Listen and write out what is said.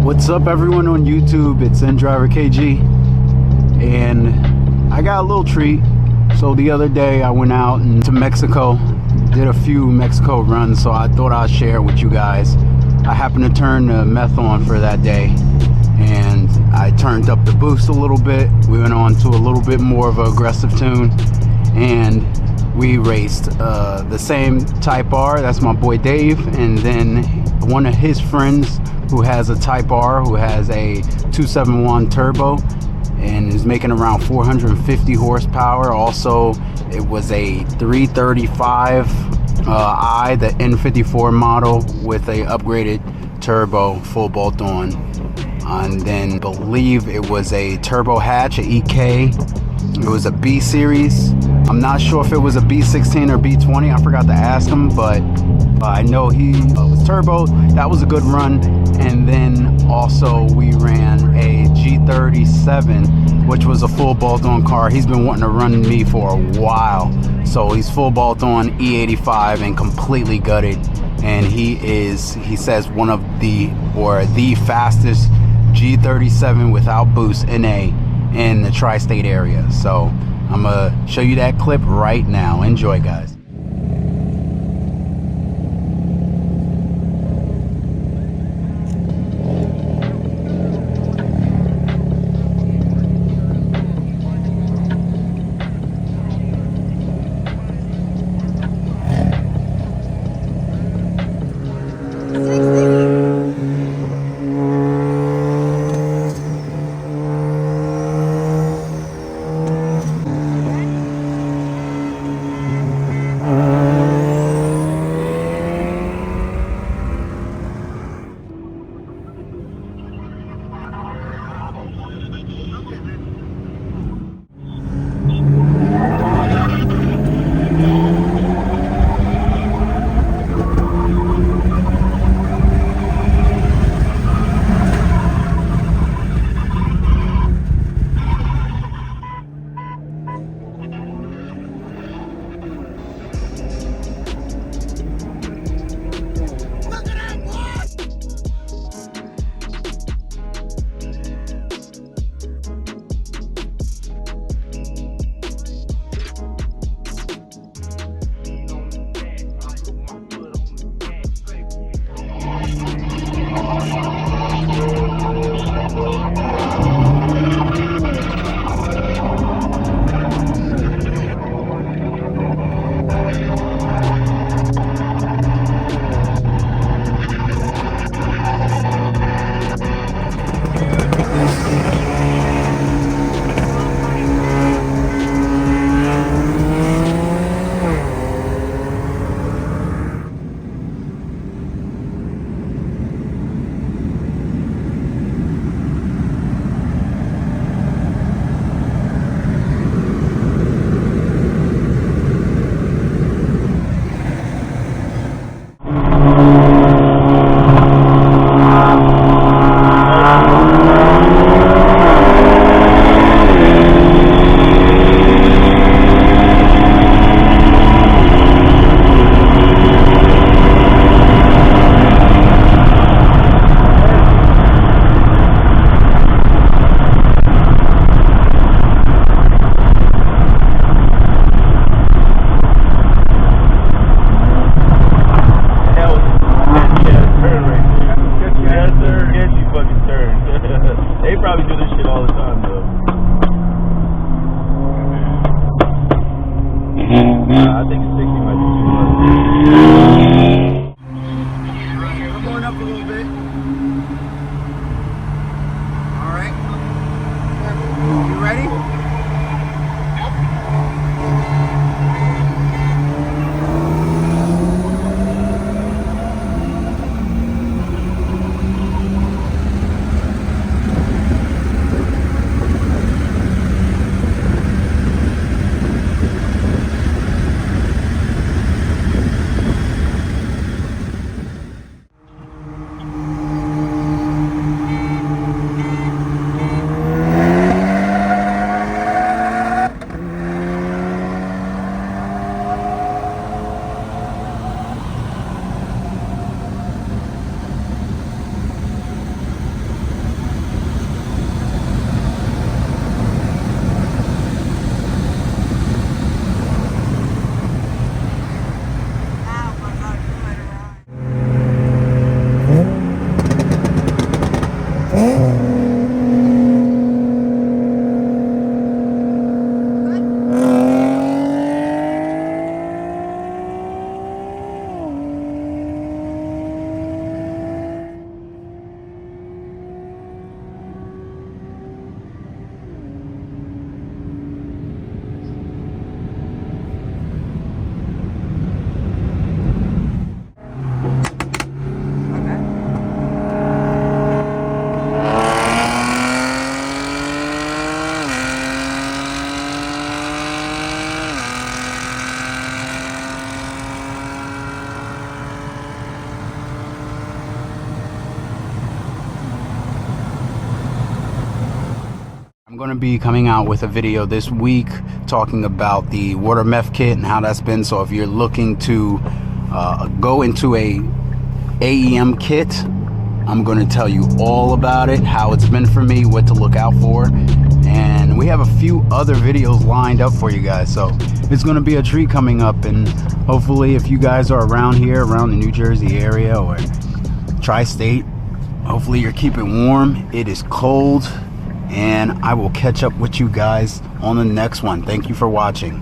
What's up everyone on YouTube? It's NDriver KG, and I got a little treat. So the other day I went out to Mexico, did a few Mexico runs, so I thought I'd share it with you guys. I happened to turn the meth on for that day, and I turned up the boost a little bit. We went on to a little bit more of an aggressive tune, and we raced the same Type R, that's my boy Dave, and then one of his friends who has a Type R, who has a 271 turbo and is making around 450 horsepower. Also, it was a 335 I, the n54 model with a upgraded turbo, full bolt on. And then believe it was a turbo hatch, a EK. It was a B series. I'm not sure if it was a B16 or B20. I forgot to ask him, but I know he was turbo. That was a good run. And then also we ran a G37, which was a full bolt-on car. He's been wanting to run me for a while. So he's full bolt-on E85 and completely gutted. And he says one of the fastest G37 without boost NA in the tri-state area. So I'm gonna show you that clip right now. Enjoy, guys. They probably do this shit all the time, though. I think 60 might be too much. We're going up a little bit. Alright. You ready? going to be coming out with a video this week talking about the water meth kit and how that's been. So if you're looking to go into a AEM kit, I'm going to tell you all about it, how it's been for me, what to look out for, and we have a few other videos lined up for you guys. So it's going to be a treat coming up, and hopefully if you guys are around here, around the New Jersey area or tri-state, hopefully you're keeping warm. It is cold, and I will catch up with you guys on the next one. Thank you for watching.